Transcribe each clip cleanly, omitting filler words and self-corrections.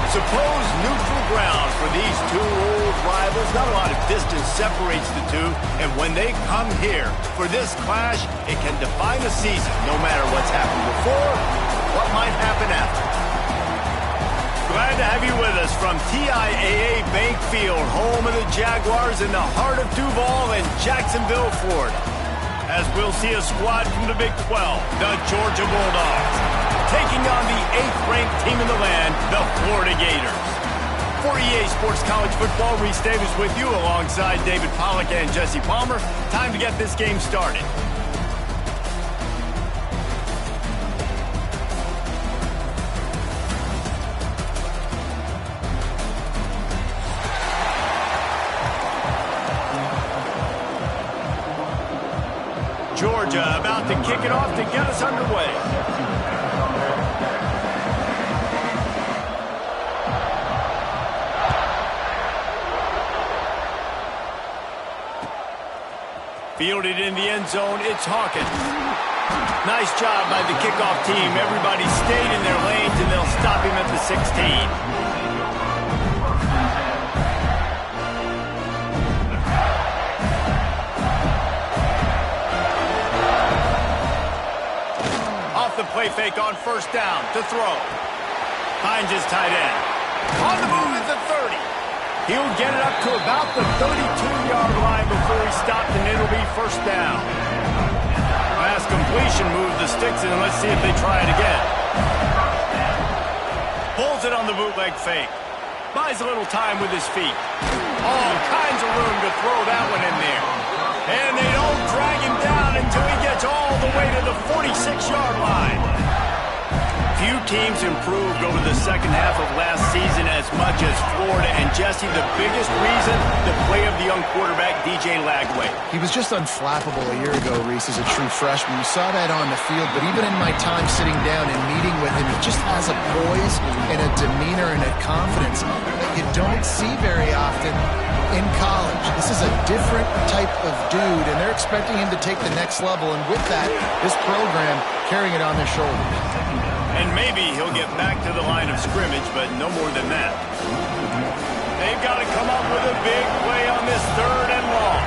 Supposed neutral ground for these two old rivals. Not a lot of distance separates the two, and when they come here for this clash, it can define a season, no matter what's happened before, what might happen after. Glad to have you with us from TIAA Bank Field, home of the Jaguars in the heart of Duval and Jacksonville, Florida. As we'll see a squad from the Big 12, the Georgia Bulldogs, taking on the 8th-ranked team in the land, the Florida Gators. For EA Sports College Football, Reese Davis with you alongside David Pollack and Jesse Palmer. Time to get this game started. Georgia about to kick it off to get us underway. Fielded in the end zone, it's Hawkins. Nice job by the kickoff team. Everybody stayed in their lanes, and they'll stop him at the 16. The play fake on first down to throw. Finds his tight end. On the move at the 30. He'll get it up to about the 32-yard line before he stopped, and it'll be first down. Pass completion moved the sticks, and let's see if they try it again. Pulls it on the bootleg fake. Buys a little time with his feet. All kinds of room to throw that one in there. And they don't drag him down until he gets all the way to the 46-yard line. Few teams improved over the second half of last season as much as Florida. And Jesse, the biggest reason, the play of the young quarterback, DJ Lagway. He was just unflappable a year ago, Reese, as a true freshman. You saw that on the field, but even in my time sitting down and meeting with him, he just has a poise and a demeanor and a confidence that you don't see very often in college. This is a different type of dude, and they're expecting him to take the next level, and with that, this program carrying it on their shoulders. And maybe he'll get back to the line of scrimmage, but no more than that. They've got to come up with a big play on this 3rd and long.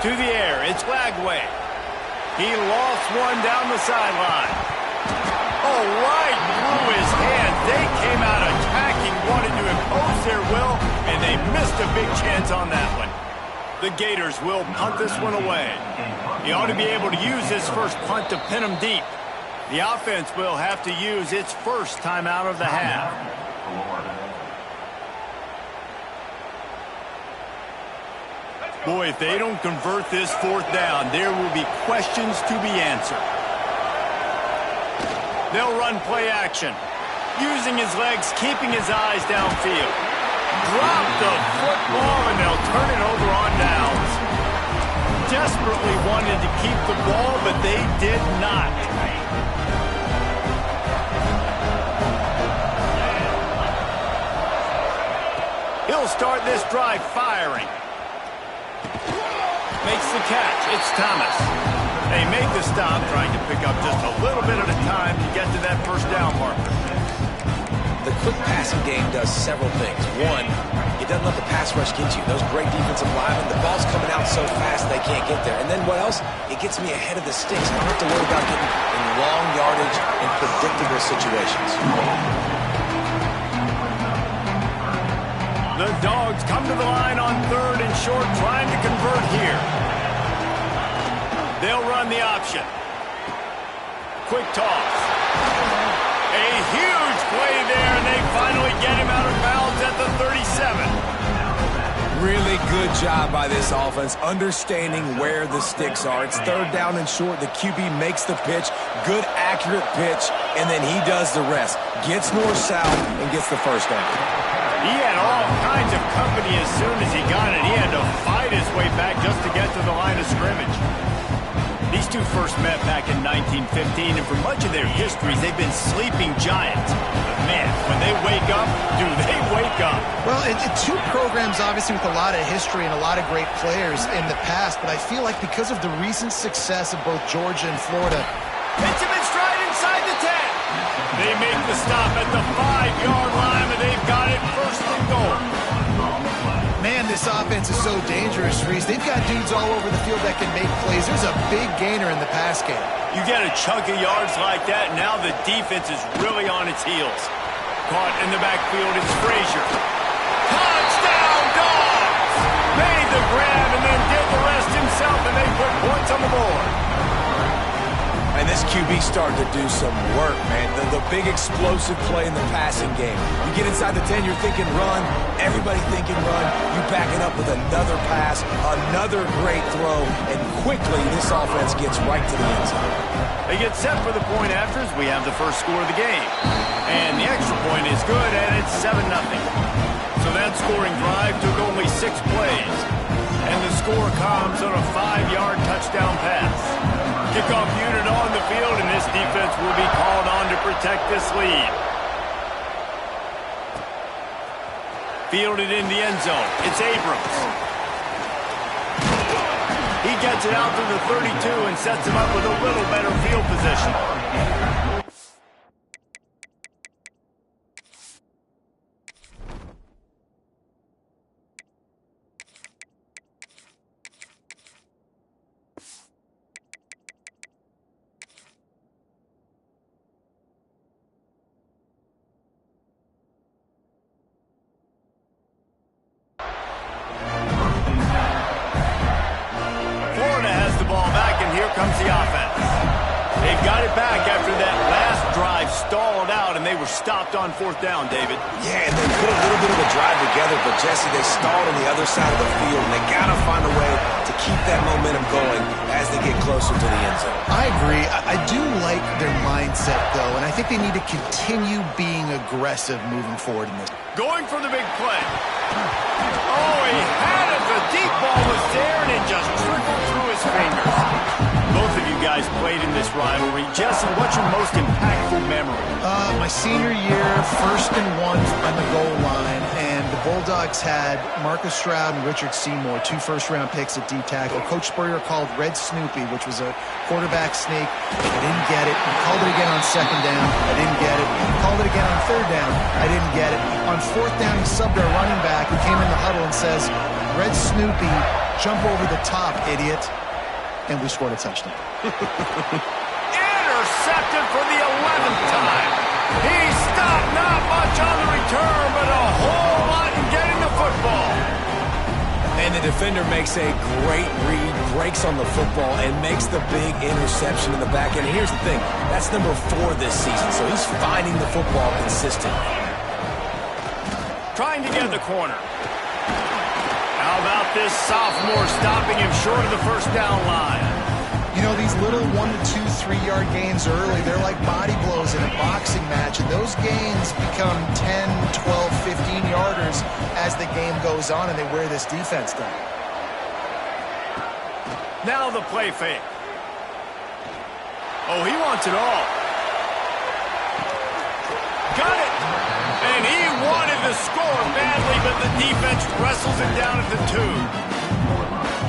To the air, it's Lagway. He lost one down the sideline. Oh, right through his hand. They came out attacking, wanted to impose their will, and they missed a big chance on that one. The Gators will punt this one away. He ought to be able to use his first punt to pin him deep. The offense will have to use its first timeout of the half. Boy, if they don't convert this 4th down, there will be questions to be answered. They'll run play action, using his legs, keeping his eyes downfield. Drop the football, and they'll turn it over on downs. Desperately wanted to keep the ball, but they did not. He'll start this drive firing. Makes the catch. It's Thomas. They make the stop, trying to pick up just a little bit at a time to get to that first down marker. The quick passing game does several things. One, it doesn't let the pass rush get you. Those great defensive linemen, the ball's coming out so fast they can't get there. And then what else? It gets me ahead of the sticks. I don't have to worry about getting in long yardage and predictable situations. The Dogs come to the line on 3rd and short, trying to convert here. They'll run the option. Quick toss. A huge play there, and they finally get him out of bounds at the 37. Really good job by this offense, understanding where the sticks are. It's 3rd down and short. The QB makes the pitch, good, accurate pitch, and then he does the rest. Gets north-south and gets the first down. He had all kinds of company as soon as he got it. He had to fight his way back just to get to the line of scrimmage. These two first met back in 1915, and for much of their histories, they've been sleeping giants. But man, when they wake up, do they wake up? Well, two programs, obviously, with a lot of history and a lot of great players in the past, but I feel like because of the recent success of both Georgia and Florida. Hits him in stride inside the 10. the stop at the 5-yard line, and they've got it first and goal. Man, this offense is so dangerous, Reese. They've got dudes all over the field that can make plays. There's a big gainer in the pass game. You get a chunk of yards like that, now the defense is really on its heels. Caught in the backfield, it's Frazier. Touchdown, Dogs! Made the grab and then did the rest himself, and they put points on the board. And this QB starting to do some work, man. The big explosive play in the passing game. You get inside the 10, you're thinking run. Everybody thinking run. You back it up with another pass, another great throw, and quickly this offense gets right to the end zone. They get set for the point after as we have the first score of the game. And the extra point is good, and it's 7-0. So that scoring drive took only 6 plays. And the score comes on a 5-yard touchdown pass. Kickoff unit on the field, and this defense will be called on to protect this lead. Fielded in the end zone. It's Abrams. He gets it out to the 32 and sets him up with a little better field position. Comes the offense. They've got it back after that last drive stalled out, and they were stopped on 4th down, David. Yeah, and they put a little bit of a drive together, but Jesse, they stalled on the other side of the field, and they got to find a way to keep that momentum going as they get closer to the end zone. I agree. I do like their mindset, though, and I think they need to continue being aggressive moving forward in this. Going for the big play. Oh, he had it. The deep ball was there, and it just trickled through his fingers. Both of you guys played in this rivalry. Jesse, what's your most impactful memory? My senior year, 1st and 1 on the goal line, and the Bulldogs had Marcus Stroud and Richard Seymour, 2 first-round picks at D tackle. Coach Spurrier called Red Snoopy, which was a quarterback sneak. I didn't get it. He called it again on 2nd down. I didn't get it. He called it again on 3rd down. I didn't get it. On 4th down, he subbed our running back, who came in the huddle and says, Red Snoopy, jump over the top, idiot. And we scored a touchdown. Intercepted for the 11th time. He stopped not much on the return, but a whole lot in getting the football. And the defender makes a great read, breaks on the football, and makes the big interception in the back end. And here's the thing, that's number 4 this season, so he's finding the football consistently. Trying to get the corner. How about this sophomore stopping him short of the 1st down line? You know, these little 1 to 2, 3-yard gains early, they're like body blows in a boxing match, and those gains become 10, 12, 15-yarders as the game goes on, and they wear this defense down. Now the play fake. Oh, he wants it all. Got it! And he wanted to score badly, but the defense wrestles him down at the 2.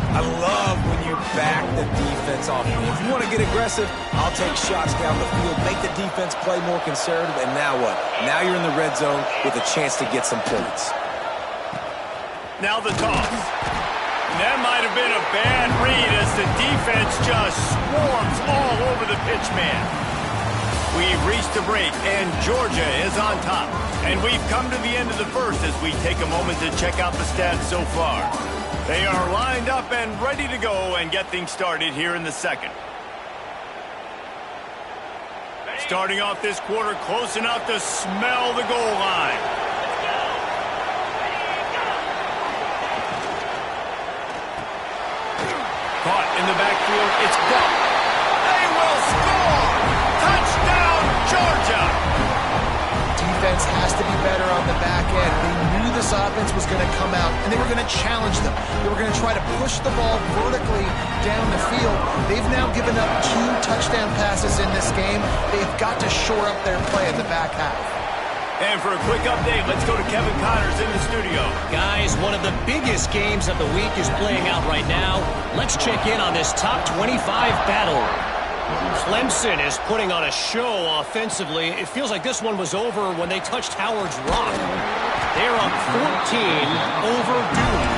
I love when you back the defense off. If you want to get aggressive, I'll take shots down the field, make the defense play more conservative, and now what? Now you're in the red zone with a chance to get some points. Now the toss. That might have been a bad read as the defense just swarms all over the pitch man. We've reached the break, and Georgia is on top. And we've come to the end of the first as we take a moment to check out the stats so far. They are lined up and ready to go and get things started here in the second. Starting off this quarter close enough to smell the goal line. Caught in the backfield, it's Buck. They will score! Touchdown, Georgia! Defense has to be better on the back end. They knew this offense was going to come out, and they were going to challenge them. They were going to try to push the ball vertically down the field. They've now given up 2 touchdown passes in this game. They've got to shore up their play in the back half. And for a quick update, let's go to Kevin Connors in the studio. Guys, one of the biggest games of the week is playing out right now. Let's check in on this top 25 battle. Clemson is putting on a show offensively. It feels like this one was over when they touched Howard's Rock. They're up 14 over Duke.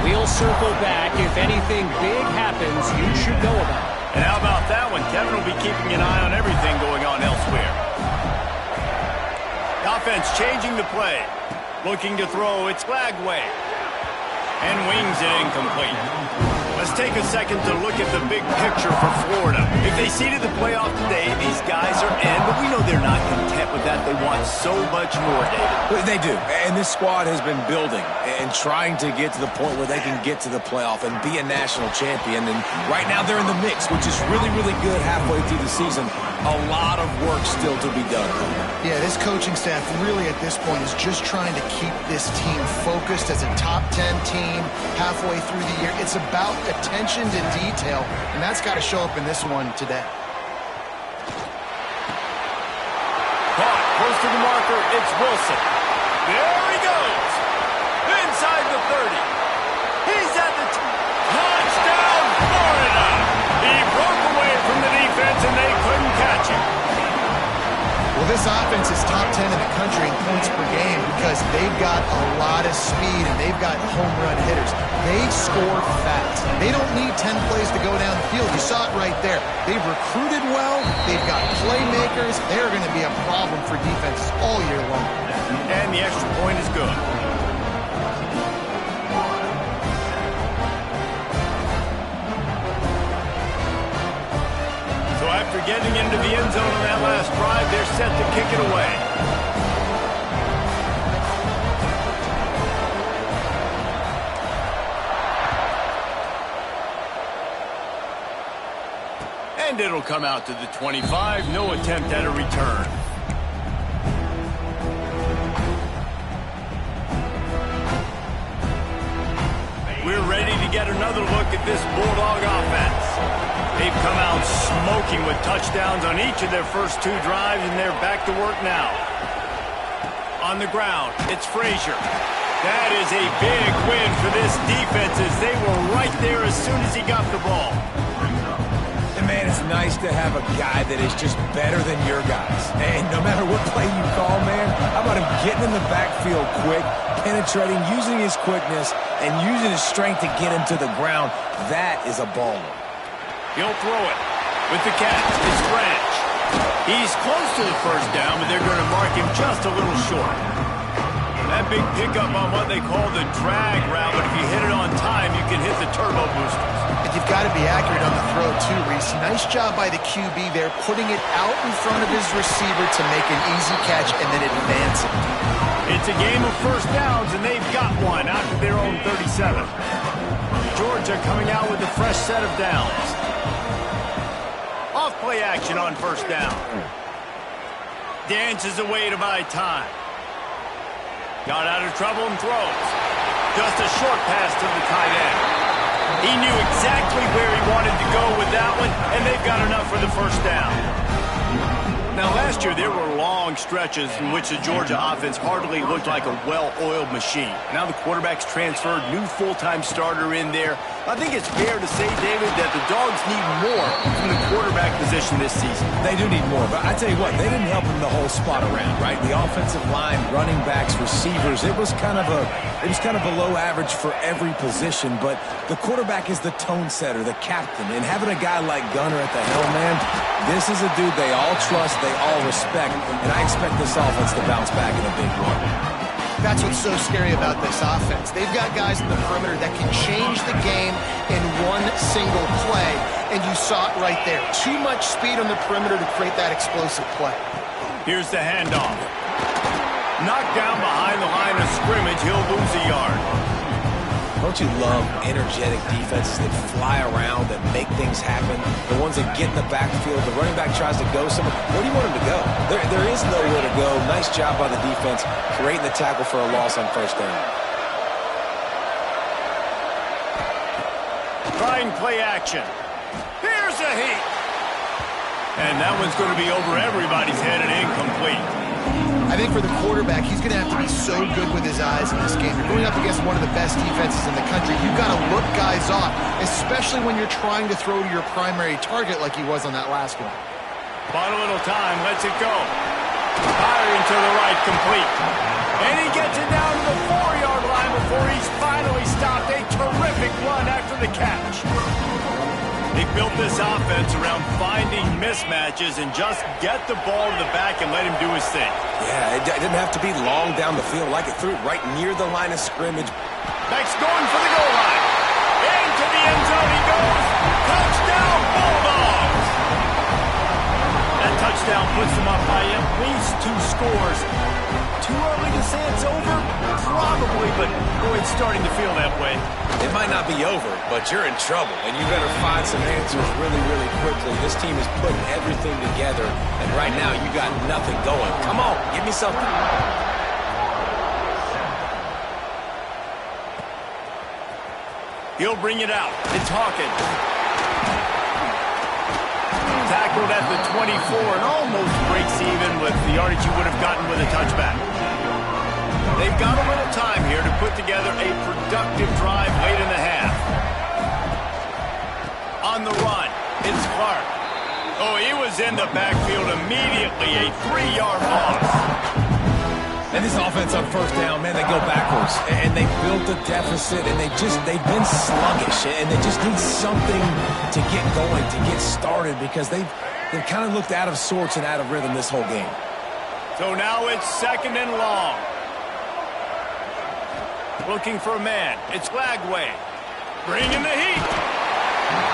We'll circle back. If anything big happens, you should know about it. And how about that one? Kevin will be keeping an eye on everything going on elsewhere. The offense changing the play. Looking to throw. It's Lagway. And wings it incomplete. Let's take a second to look at the big picture for Florida. If they seeded the playoff today, these guys are in, but we know they're not content with that. They want so much more, David. They do, and this squad has been building and trying to get to the point where they can get to the playoff and be a national champion. And right now they're in the mix, which is really, really good halfway through the season. A lot of work still to be done. Yeah, this coaching staff really at this point is just trying to keep this team focused as a top 10 team halfway through the year. It's about attention to detail, and that's got to show up in this one today. Caught, close to the marker, it's Wilson. There he goes. Inside the 30. He's at the touchdown, Florida. He broke away from the defense, and they couldn't catch him. Well, this offense is top 10 in the country in points per game because they've got a lot of speed and they've got home run hitters. They score fast. They don't need 10 plays to go down the field. You saw it right there. They've recruited well. They've got playmakers. They're going to be a problem for defenses all year long. And the extra point is good. So after getting into the end zone on that last drive, they're set to kick it away. And it'll come out to the 25. No attempt at a return. We're ready to get another look at this Bulldog offense. They've come out smoking with touchdowns on each of their first two drives, and they're back to work now. On the ground, it's Frazier. That is a big win for this defense as they were right there as soon as he got the ball. And man, it's nice to have a guy that is just better than your guys. And no matter what play you call, man, how about him getting in the backfield quick, penetrating, using his quickness, and using his strength to get him to the ground. That is a baller. He'll throw it with the catch. It's Branch. He's close to the first down, but they're going to mark him just a little short. That big pickup on what they call the drag route, but if you hit it on time, you can hit the turbo boosters. And you've got to be accurate on the throw, too, Reese. Nice job by the QB there, putting it out in front of his receiver to make an easy catch and then advance it. It's a game of first downs, and they've got one out to their own 37. Georgia coming out with a fresh set of downs. Off play action on first down. Dances away to buy time. Got out of trouble and throws. Just a short pass to the tight end. He knew exactly where he wanted to go with that one, and they've got enough for the first down. Now, last year, there were long stretches in which the Georgia offense hardly looked like a well-oiled machine. Now the quarterback's transferred, new full-time starter in there. I think it's fair to say, David, that the Dogs need more from the quarterback position this season. They do need more, but I tell you what, they didn't help them the whole spot around, right? The offensive line, running backs, receivers, it was kind of below average for every position, but the quarterback is the tone setter, the captain, and having a guy like Gunner at the helm, man, this is a dude they all trust, they all respect, and I expect this offense to bounce back in a big one. That's what's so scary about this offense. They've got guys in the perimeter that can change the game in one single play, and you saw it right there. Too much speed on the perimeter to create that explosive play. Here's the handoff. Knocked down behind the line of scrimmage, he'll lose a yard. Don't you love energetic defenses that fly around, that make things happen? The ones that get in the backfield, the running back tries to go somewhere. Where do you want him to go? There is nowhere to go. Nice job by the defense, creating the tackle for a loss on first down. Trying play action. Here's a heat. And that one's going to be over everybody's head and incomplete. I think for the quarterback, he's going to have to be so good with his eyes in this game. You're going up against one of the best defenses in the country. You've got to look guys off, especially when you're trying to throw to your primary target like he was on that last one. Bought a little time, lets it go. Firing to the right, complete. And he gets it down to the 4-yard line before he's finally stopped. A terrific run after the catch. They built this offense around finding mismatches and just get the ball to the back and let him do his thing. Yeah, it didn't have to be long down the field. Like it threw it right near the line of scrimmage. Max going for the goal line. Into the end zone he goes. Touchdown, Bulldogs! That touchdown puts them up by at least 2 scores. Too early to say it's over? Probably, but boy, it's starting to feel that way. It might not be over, but you're in trouble, and you better find some answers really, really quickly. This team is putting everything together, and right now you got nothing going. Come on, give me something. He'll bring it out. It's Hawkins. Tackled at the 24 and almost breaks even with the yardage you would have gotten with a touchback. They've got a little time here to put together a productive drive late in the half. On the run, it's Clark. Oh, he was in the backfield immediately. A 3-yard loss. And this offense on first down, man, they go backwards. And they built a deficit, and they've been sluggish. And they just need something to get going, to get started, because they've kind of looked out of sorts and out of rhythm this whole game. So now it's 2nd and long. Looking for a man. It's Lagway. Bringing the heat.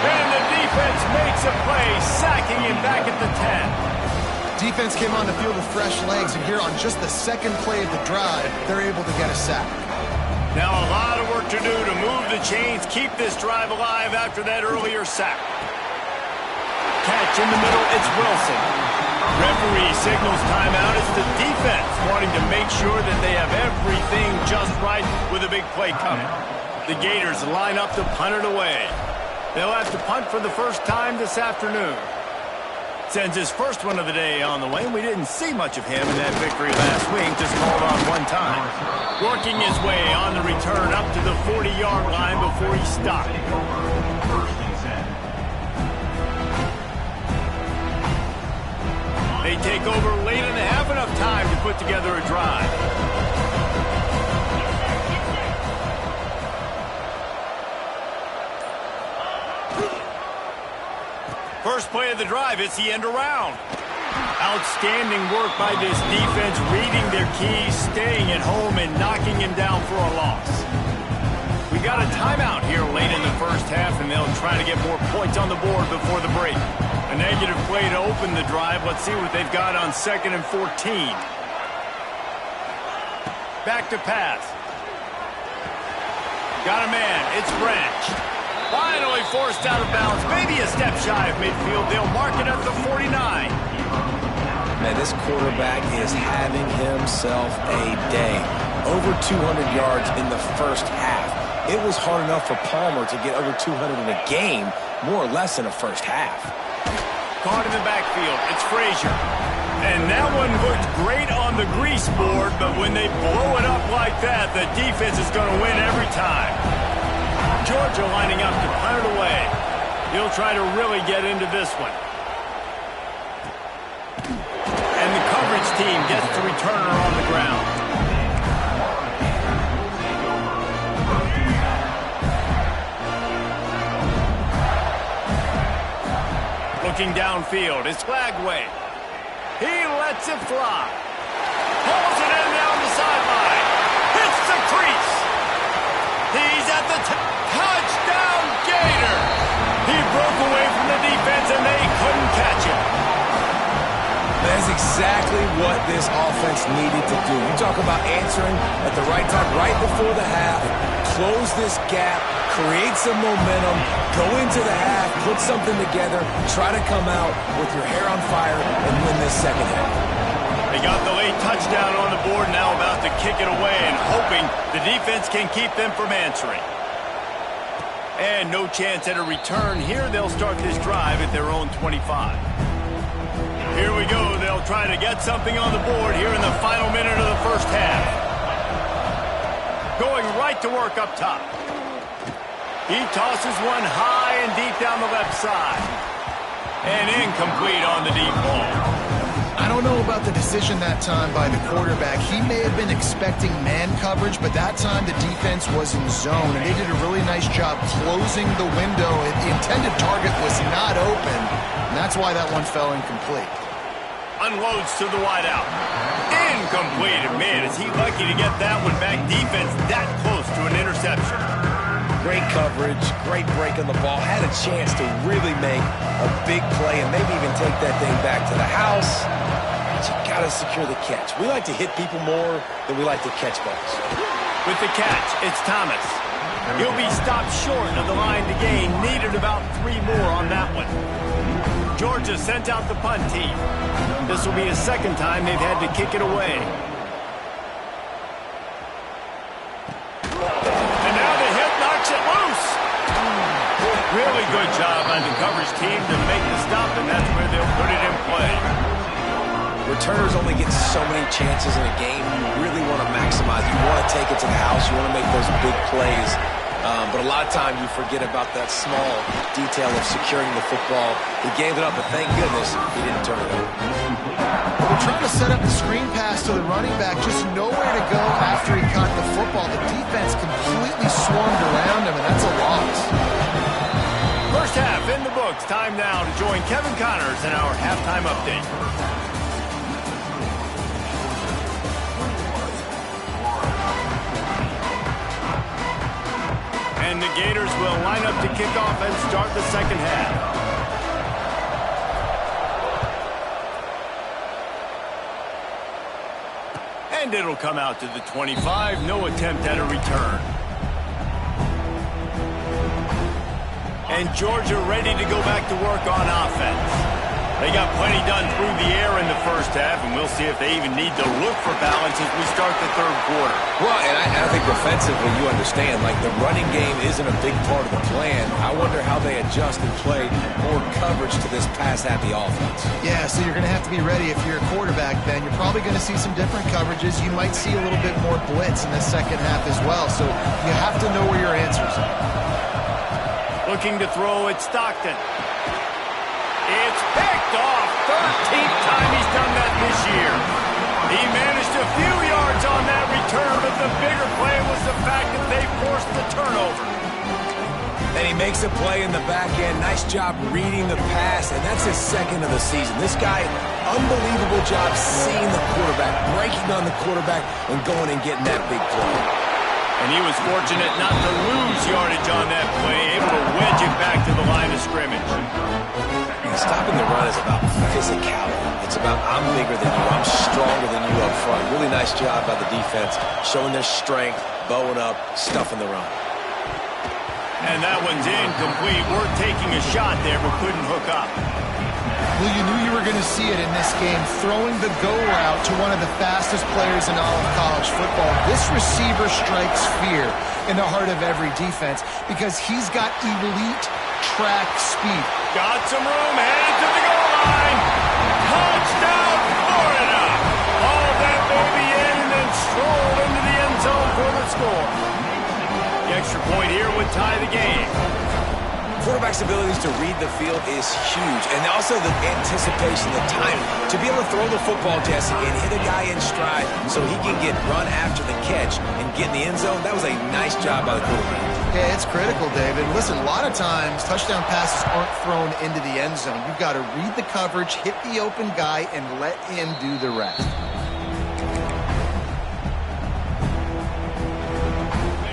And the defense makes a play, sacking him back at the 10. Defense came on the field with fresh legs, and here on just the second play of the drive, they're able to get a sack. Now a lot of work to do to move the chains, keep this drive alive after that earlier sack. Catch in the middle, it's Wilson. Referee signals timeout. It's the defense wanting to make sure that they have everything just right with a big play coming. The Gators line up to punt it away. They'll have to punt for the first time this afternoon. Sends his first one of the day on the way. We didn't see much of him in that victory last week, just called on one time. Working his way on the return up to the 40-yard line before he stopped. They take over late and they have enough time to put together a drive. First play of the drive, it's the end around. Outstanding work by this defense, reading their keys, staying at home, and knocking him down for a loss. We got a timeout here late in the first half, and they'll try to get more points on the board before the break. A negative play to open the drive. Let's see what they've got on 2nd and 14. Back to pass. Got a man. It's Branch. Finally forced out of bounds. Maybe a step shy of midfield. They'll mark it at the 49. Man, this quarterback is having himself a day. Over 200 yards in the first half. It was hard enough for Palmer to get over 200 in a game, more or less in the first half. Caught in the backfield. It's Frazier. And that one looked great on the grease board, but when they blow it up like that, the defense is going to win every time. Georgia lining up to punt it away. He'll try to really get into this one. And the coverage team gets the returner on the ground. Looking downfield, it's Lagway. He lets it fly. Pulls it in down the sideline. Hits the crease. He's at the touchdown Gator. He broke away from the defense and they couldn't catch him. That's exactly what this offense needed to do. You talk about answering at the right time, right before the half, close this gap, create some momentum, go into the half, put something together, try to come out with your hair on fire and win this second half. They got the late touchdown on the board, now about to kick it away and hoping the defense can keep them from answering. And no chance at a return here. They'll start this drive at their own 25. Here we go. They'll try to get something on the board here in the final minute of the first half. Going right to work up top. He tosses one high and deep down the left side. And incomplete on the deep ball. I don't know about the decision that time by the quarterback. He may have been expecting man coverage, but that time the defense was in zone, and they did a really nice job closing the window. The intended target was not open, and that's why that one fell incomplete. Unloads to the wideout. Incomplete. Man, is he lucky to get that one back. Defense that close to an interception. Great coverage, great break on the ball. Had a chance to really make a big play and maybe even take that thing back to the house. But you got to secure the catch. We like to hit people more than we like to catch balls. With the catch, it's Thomas. He'll be stopped short of the line to gain. Needed about 3 more on that one. Georgia sent out the punt team. This will be his second time they've had to kick it away. And now the hit knocks it loose. Really good job by the coverage team to make the stop, and that's where they'll put it in play. Returners only get so many chances in a game. You really want to maximize. You want to take it to the house. You want to make those big plays. But a lot of time you forget about that small detail of securing the football. He gave it up, but thank goodness he didn't turn it over. They're trying to set up the screen pass to the running back, just nowhere to go after he caught the football. The defense completely swarmed around him, and that's a loss. First half in the books. Time now to join Kevin Connors in our halftime update. And the Gators will line up to kick off and start the second half. And it'll come out to the 25. No attempt at a return. And Georgia ready to go back to work on offense. They got plenty done through the air in the first half, and we'll see if they even need to look for balance as we start the third quarter. Well, and I think defensively, you understand, like the running game isn't a big part of the plan. I wonder how they adjust and play more coverage to this pass-happy offense. Yeah, so you're going to have to be ready if you're a quarterback, Ben. You're probably going to see some different coverages. You might see a little bit more blitz in the second half as well, so you have to know where your answers are. Looking to throw at Stockton. It's picked off. 13th time he's done that this year. He managed a few yards on that return, but the bigger play was the fact that they forced the turnover. And he makes a play in the back end. Nice job reading the pass, and that's his second of the season. This guy, unbelievable job seeing the quarterback, breaking on the quarterback, and going and getting that big play. And he was fortunate not to lose yardage on that play, able to wedge it back to the line of scrimmage. Stopping the run is about physicality. It's about I'm bigger than you, I'm stronger than you up front. Really nice job by the defense, showing their strength, bowing up, stuffing the run. And that one's incomplete. We're taking a shot there, but couldn't hook up. Well, you knew you were going to see it in this game, throwing the go route to one of the fastest players in all of college football. This receiver strikes fear in the heart of every defense because he's got elite track speed. Got some room, headed to the goal line. Touchdown, Florida. All that baby in and then stroll into the end zone for the score. The extra point here would tie the game. Quarterback's abilities to read the field is huge, and also the anticipation, the timing. To be able to throw the football, Jesse, and hit a guy in stride so he can get run after the catch and get in the end zone, that was a nice job by the quarterback. Yeah, it's critical, David. Listen, a lot of times touchdown passes aren't thrown into the end zone. You've got to read the coverage, hit the open guy, and let him do the rest.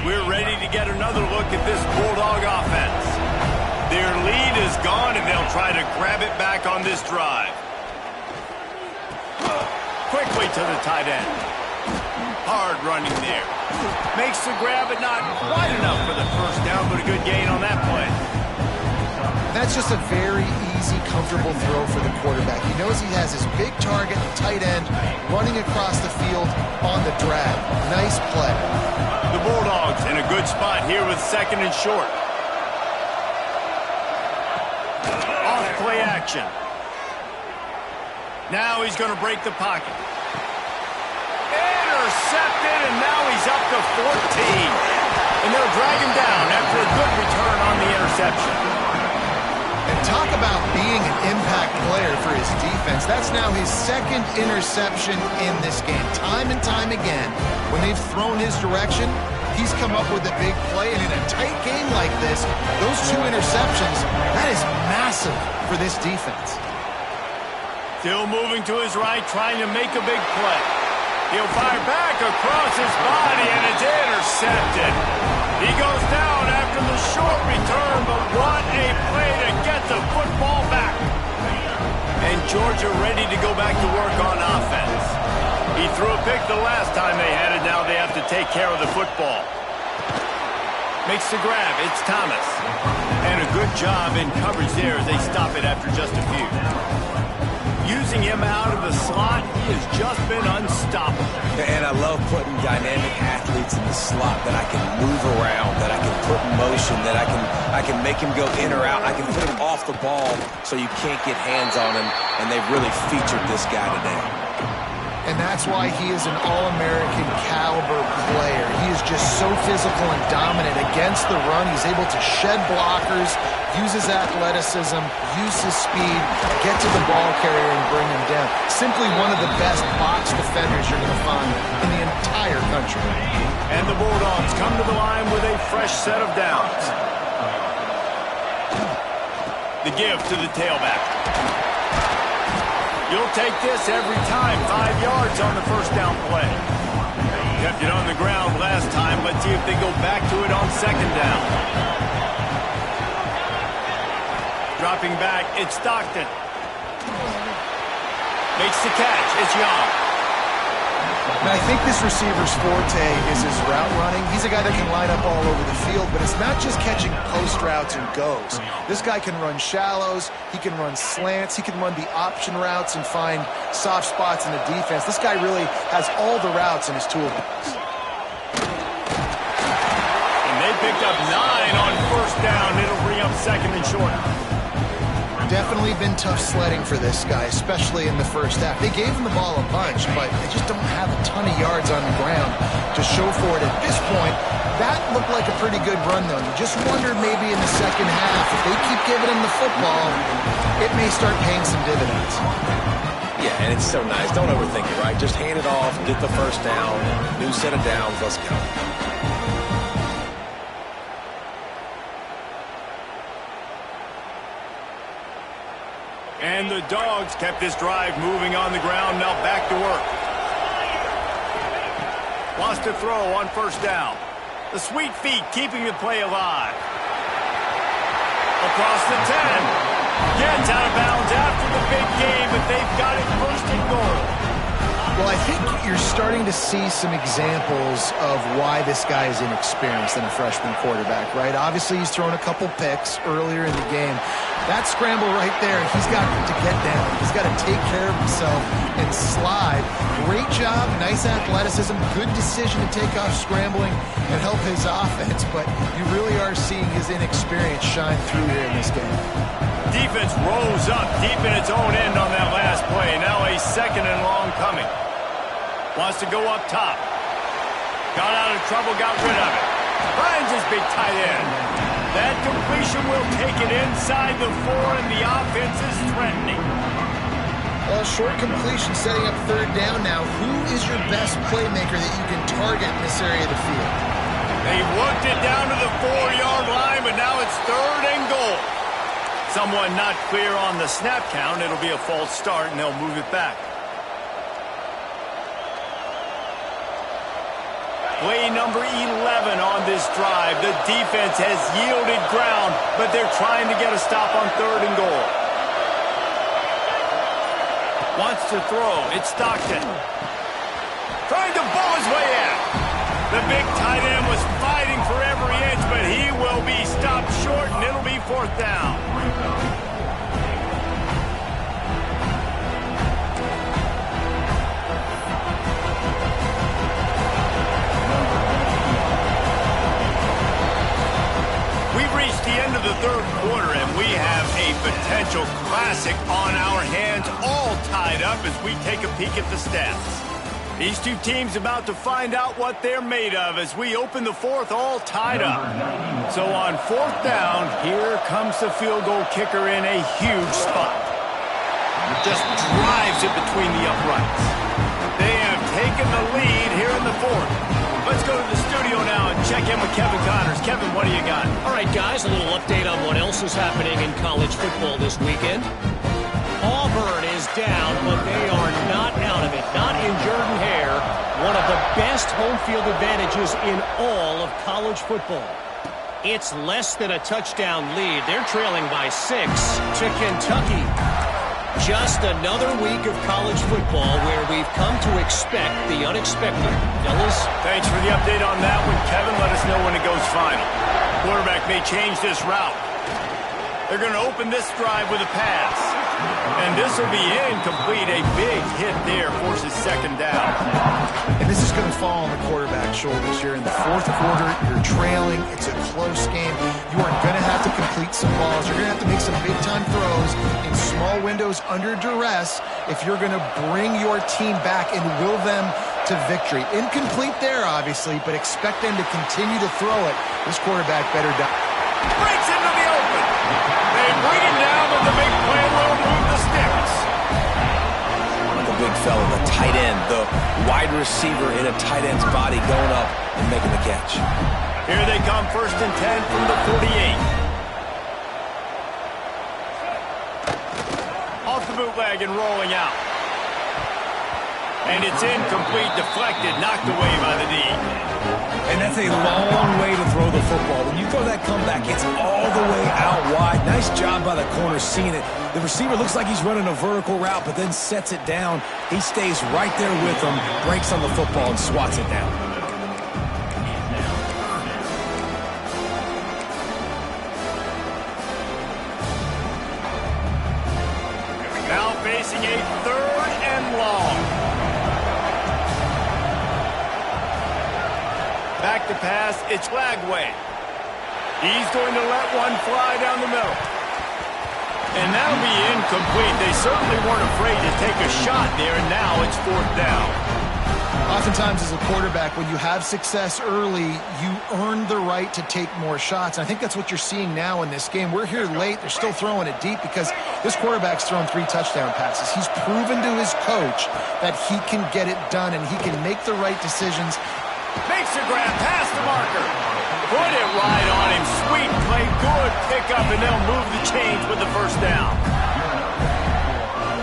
We're ready to get another look at this Bulldog offense. Their lead is gone, and they'll try to grab it back on this drive. Quickly to the tight end. Hard running there. Makes the grab, but not quite enough for the first down, but a good gain on that play. That's just a very easy, comfortable throw for the quarterback. He knows he has his big target, the tight end, running across the field on the drag. Nice play. The Bulldogs in a good spot here with second and short. Off play action. Now he's going to break the pocket. Intercepted, and now he's up to 14. And they'll drag him down after a good return on the interception. And talk about being an impact player for his defense. That's now his second interception in this game. Time and time again, when they've thrown his direction, he's come up with a big play. And in a tight game like this, those 2 interceptions, that is massive for this defense. Still moving to his right, trying to make a big play. He'll fire back across his body, and it's intercepted. He goes down after the short return, but what a play to get the football back. And Georgia ready to go back to work on offense. He threw a pick the last time they had it. Now they have to take care of the football. Makes the grab. It's Thomas. And a good job in coverage there as they stop it after just a few. Using him out of the slot, he has just been unstoppable. And I love putting dynamic athletes in the slot that I can move around, that I can put in motion, that I can make him go in or out. I can put him off the ball so you can't get hands on him, and they've really featured this guy today. And that's why he is an All-American caliber player. He is just so physical and dominant against the run. He's able to shed blockers, use his athleticism, use his speed, get to the ball carrier and bring him down. Simply one of the best box defenders you're going to find in the entire country. And the Bulldogs come to the line with a fresh set of downs. The give to the tailback. You'll take this every time. 5 yards on the first down play. Kept it on the ground last time. Let's see if they go back to it on second down. Dropping back, it's Stockton. Makes the catch. It's Young. And I think this receiver's forte is his route running. He's a guy that can line up all over the field, but it's not just catching post routes and goes. This guy can run shallows, he can run slants, he can run the option routes and find soft spots in the defense. This guy really has all the routes in his toolbox. And they picked up 9 on first down. It'll bring up second and short. Definitely been tough sledding for this guy, especially in the first half. They gave him the ball a bunch, but they just don't have a ton of yards on the ground to show for it at this point. That looked like a pretty good run, though. You just wonder maybe in the second half, if they keep giving him the football, it may start paying some dividends. Yeah, and it's so nice. Don't overthink it, right? Just hand it off, get the first down, new set of downs, let's go. And the Dogs kept this drive moving on the ground. Now back to work. Lost a throw on first down. The sweet feet keeping the play alive. Across the 10. Gets out of bounds after the big game, but they've got it first and goal. Well, I think you're starting to see some examples of why this guy is inexperienced in a freshman quarterback, right? Obviously, he's thrown a couple picks earlier in the game. That scramble right there, he's got to get down. He's got to take care of himself and slide. Great job, nice athleticism, good decision to take off scrambling and help his offense, but you really are seeing his inexperience shine through here in this game. Defense rose up deep in its own end on that last play. Now a second and long coming. Wants to go up top. Got out of trouble, got rid of it. Finds his big tight end. That completion will take it inside the 4, and the offense is threatening. Well, short completion setting up third down now. Who is your best playmaker that you can target in this area of the field? They worked it down to the 4-yard line, but now it's third and goal. Someone not clear on the snap count. It'll be a false start, and they'll move it back. Play number 11 on this drive. The defense has yielded ground, but they're trying to get a stop on third and goal. Wants to throw. It's Stockton. Trying to ball his way out. The big tight end was fighting for every inch, but he will be stopped short, and it'll be fourth down. We've reached the end of the third quarter, and we have a potential classic on our hands, all tied up as we take a peek at the stats. These two teams about to find out what they're made of as we open the fourth all tied up. So on fourth down, here comes the field goal kicker in a huge spot. Just drives it between the uprights. They have taken the lead here in the fourth. Let's go to the studio now and check in with Kevin Connors. Kevin, what do you got? All right, guys, a little update on what else is happening in college football this weekend. Auburn is down, but they are not out of it. Not in Jordan-Hare, one of the best home field advantages in all of college football. It's less than a touchdown lead. They're trailing by 6 to Kentucky. Just another week of college football where we've come to expect the unexpected. Fellas? Thanks for the update on that one, Kevin. Let us know when it goes final. Quarterback may change this route. They're going to open this drive with a pass. And this will be incomplete. A big hit there forces second down. And this is going to fall on the quarterback's shoulders here in the fourth quarter. You're trailing. It's a close game. You are going to have to complete some balls. You're going to have to make some big-time throws in small windows under duress if you're going to bring your team back and will them to victory. Incomplete there, obviously, but expect them to continue to throw it. This quarterback better die. Breaks into the open. They bring him down with the big play. Will move the sticks. The big fella, the tight end, the wide receiver in a tight end's body going up and making the catch. Here they come, 1st and 10 from the 48. Off the bootleg and rolling out. And it's incomplete, deflected, knocked away by the D. And that's a long way to throw the football. When you throw that comeback, it's all the way out wide. Nice job by the corner seeing it. The receiver looks like he's running a vertical route, but then sets it down. He stays right there with him, breaks on the football, and swats it down. Now facing a 3rd and long. Back to pass, it's Lagway. He's going to let one fly down the middle. And that'll be incomplete. They certainly weren't afraid to take a shot there, and now it's 4th down. Oftentimes as a quarterback, when you have success early, you earn the right to take more shots. And I think that's what you're seeing now in this game. We're here late. They're still throwing it deep because this quarterback's thrown 3 touchdown passes. He's proven to his coach that he can get it done and he can make the right decisions. Makes the grab, past the marker. Put it right on him. Sweet play, good pickup, and they'll move the chains with the 1st down.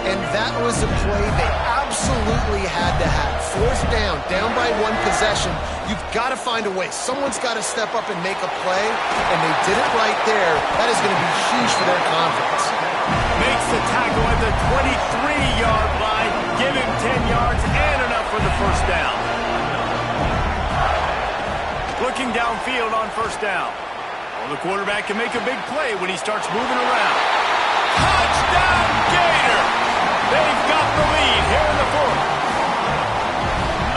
And that was a play they absolutely had to have. 4th down by 1 possession. You've got to find a way. Someone's got to step up and make a play, and they did it right there. That is going to be huge for their confidence. Makes the tackle at the 23-yard line. Give him 10 yards and enough for the 1st down. Looking downfield on 1st down. Well, the quarterback can make a big play when he starts moving around. Touchdown, Gator! They've got the lead here in the 4th.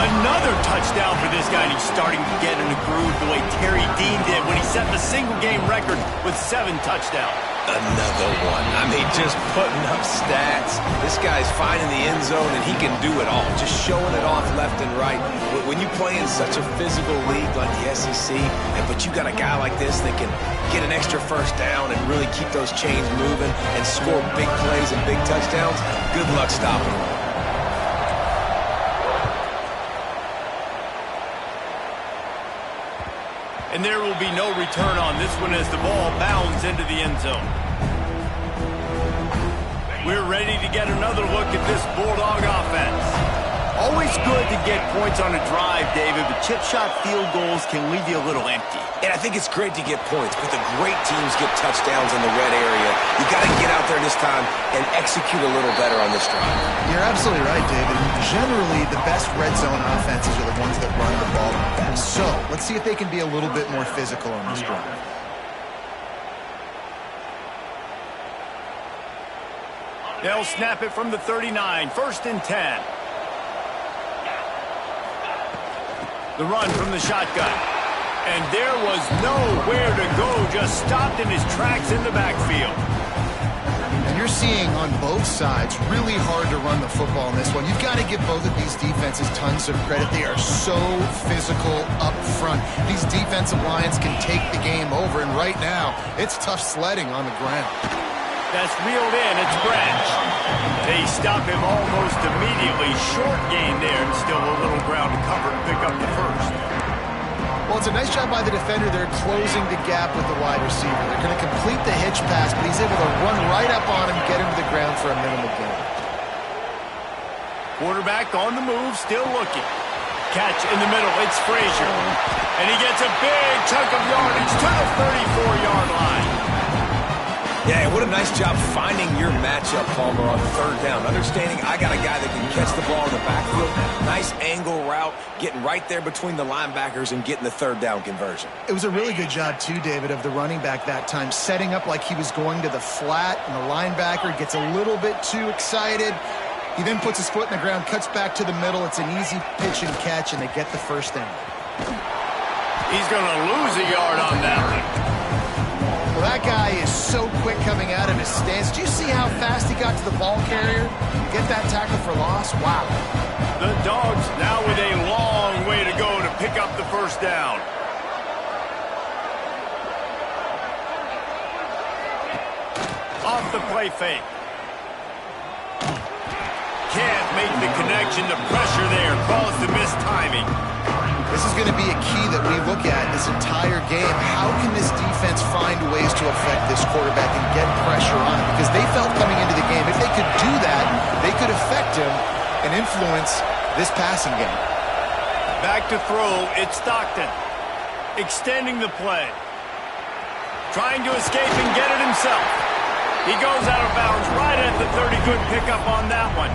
Another touchdown for this guy. He's starting to get in a groove the way Terry Dean did when he set the single-game record with 7 touchdowns. Another one. I mean, just putting up stats. This guy's finding the end zone, and he can do it all. Just showing it off left and right. When you play in such a physical league like the SEC, but you got a guy like this that can get an extra 1st down and really keep those chains moving and score big plays and big touchdowns, good luck stopping him. And there will be no return on this one as the ball bounds into the end zone. We're ready to get another look at this Bulldog offense. Always good to get points on a drive, David, but chip shot field goals can leave you a little empty. And I think it's great to get points, but the great teams get touchdowns in the red area. You got to get out there this time and execute a little better on this drive. You're absolutely right, David. Generally, the best red zone offenses are the ones that run the ball the best. So, let's see if they can be a little bit more physical on this drive. They'll snap it from the 39, 1st and 10. The run from the shotgun. And there was nowhere to go, just stopped in his tracks in the backfield. And you're seeing on both sides really hard to run the football in this one. You've got to give both of these defenses tons of credit. They are so physical up front. These defensive lines can take the game over, and right now, it's tough sledding on the ground. That's reeled in. It's Branch. They stop him almost immediately. Short gain there, and still a little ground to cover and pick up the first. Well, it's a nice job by the defender. They're closing the gap with the wide receiver. They're going to complete the hitch pass, but he's able to run right up on him, get him to the ground for a minimal gain. Quarterback on the move, still looking. Catch in the middle. It's Frazier. And he gets a big chunk of yardage to the 34-yard line. Yeah, what a nice job finding your matchup, Palmer, on third down. Understanding I got a guy that can catch the ball in the backfield. Nice angle route, getting right there between the linebackers and getting the third down conversion. It was a really good job, too, David, of the running back that time, setting up like he was going to the flat, and the linebacker gets a little bit too excited. He then puts his foot in the ground, cuts back to the middle. It's an easy pitch and catch, and they get the first down. He's going to lose a yard on that one. Well, that guy is so quick coming out of his stance. Do you see how fast he got to the ball carrier? Get that tackle for loss? Wow. The Dogs now with a long way to go to pick up the first down. Off the play fake. Can't make the connection. The pressure there caused the missed timing. This is going to be a key that we look at this entire game. How can this defense find ways to affect this quarterback and get pressure on him? Because they felt coming into the game, if they could do that, they could affect him and influence this passing game. Back to throw, it's Stockton. Extending the play. Trying to escape and get it himself. He goes out of bounds right at the 30. Good pickup on that one.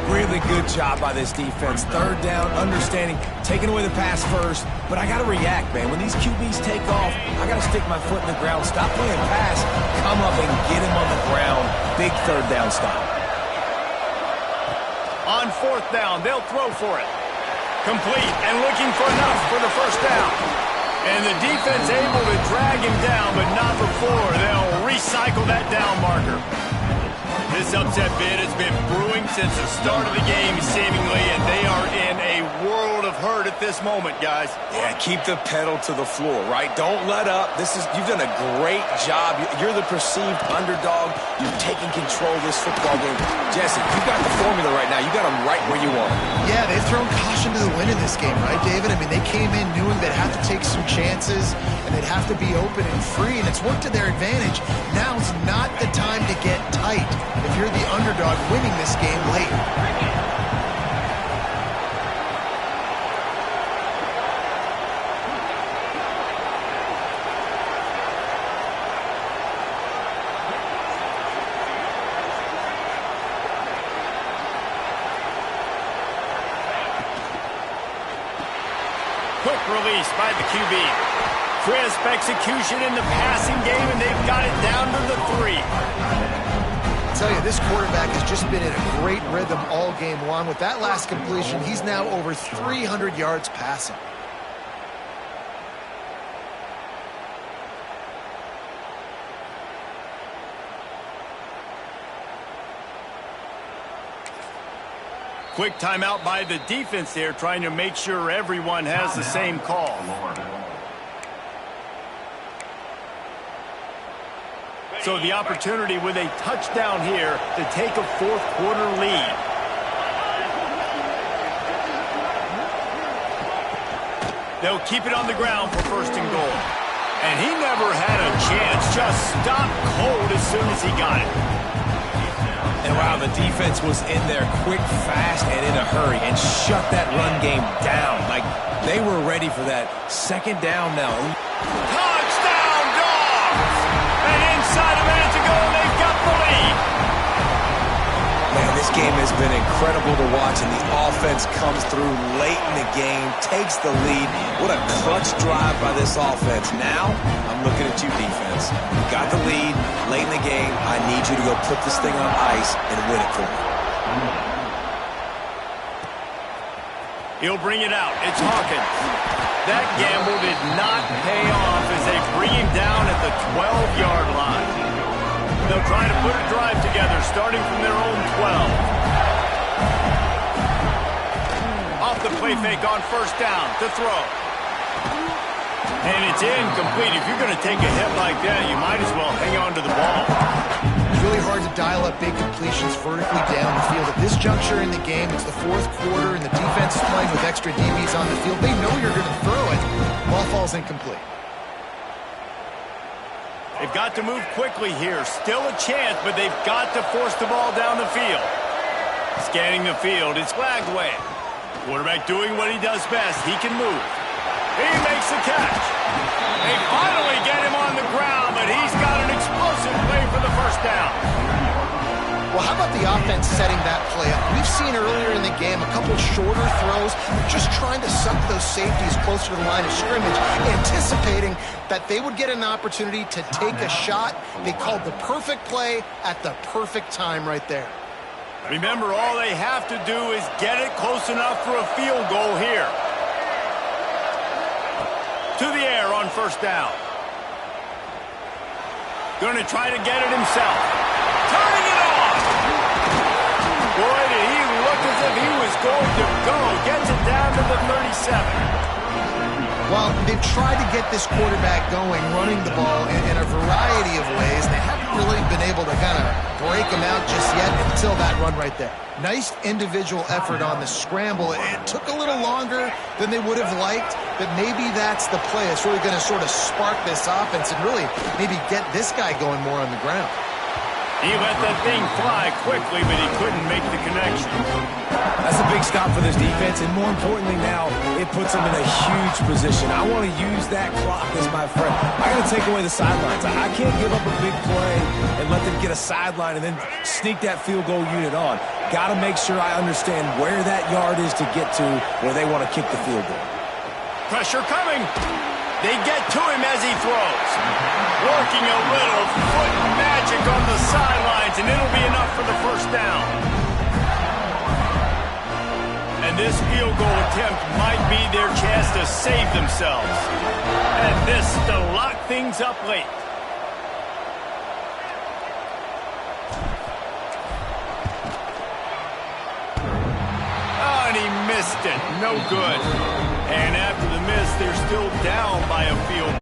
Really good job by this defense. Third down, understanding, taking away the pass first. But I got to react, man. When these QBs take off, I got to stick my foot in the ground, stop playing pass, come up and get him on the ground. Big third down stop. On fourth down, they'll throw for it. Complete and looking for enough for the first down. And the defense able to drag him down, but not before they'll recycle that down marker. This upset bid has been brewing since the start of the game, seemingly, and they are in a world of hurt at this moment, guys. Yeah, keep the pedal to the floor, right? Don't let up. You've done a great job. You're the perceived underdog. You've taken control of this football game. Jesse, you got the formula right now. You got them right where you want them. Yeah, they've thrown caution to the wind in this game, right, David? I mean, they came in knowing they'd have to take some chances, and they'd have to be open and free, and it's worked to their advantage. Now it's not the time to get tight if you're the underdog winning this game late. Quick release by the QB. Crisp execution in the passing game, and they've got it down to the 3. I tell you, this quarterback has just been in a great rhythm all game long. With that last completion, he's now over 300 yards passing. Quick timeout by the defense there, trying to make sure everyone has the same call. So the opportunity with a touchdown here to take a fourth quarter lead. They'll keep it on the ground for first and goal. And he never had a chance, just stopped cold as soon as he got it. And wow, the defense was in there quick, fast, and in a hurry and shut that run game down. Like they were ready for that. Second down now. Touchdown, Dogs! And inside a minute to go, they've got the lead. Man, this game has been incredible to watch, and the offense comes through late in the game, takes the lead. What a clutch drive by this offense. Now, I'm looking at you, defense. You got the lead late in the game. I need you to go put this thing on ice and win it for me. He'll bring it out. It's Hawkins. That gamble did not pay off as they bring him down at the 12-yard line. they'll try to put a drive together, starting from their own 12. Off the play fake on first down to throw. And it's incomplete. If you're going to take a hit like that, you might as well hang on to the ball. It's really hard to dial up big completions vertically down the field. At this juncture in the game, it's the fourth quarter, and the defense is playing with extra DBs on the field. They know you're going to throw it. Ball falls incomplete. They've got to move quickly here. Still a chance, but they've got to force the ball down the field. Scanning the field, it's Lagway. Quarterback doing what he does best. He can move. He makes the catch. They finally get him on the ground, but he's got an explosive play for the first down. Well, how about the offense setting that play up? We've seen earlier in the game a couple shorter throws, just trying to suck those safeties closer to the line of scrimmage, anticipating that they would get an opportunity to take a shot. They called the perfect play at the perfect time right there. Remember, all they have to do is get it close enough for a field goal here. To the air on first down. Going to try to get it himself. Turning it on. Boy, did he look as if he was going to go. Gets it down to the 37. Well, they've tried to get this quarterback going, running the ball in a variety of ways. They haven't really been able to kind of break him out just yet until that run right there. Nice individual effort on the scramble. It took a little longer than they would have liked, but maybe that's the play. It's really going to sort of spark this offense and really maybe get this guy going more on the ground. He let that thing fly quickly, but he couldn't make the connection. That's a big stop for this defense, and more importantly now, it puts them in a huge position. I want to use that clock as my friend. I got to take away the sidelines. I can't give up a big play and let them get a sideline and then sneak that field goal unit on. Got to make sure I understand where that yard is to get to where they want to kick the field goal. Pressure coming. They get to him as he throws. Working a little foot magic on the sidelines, and it'll be enough for the first down. And this field goal attempt might be their chance to save themselves. And this to lock things up late. Oh, and he missed it. No good. And after the miss, they're still down by a field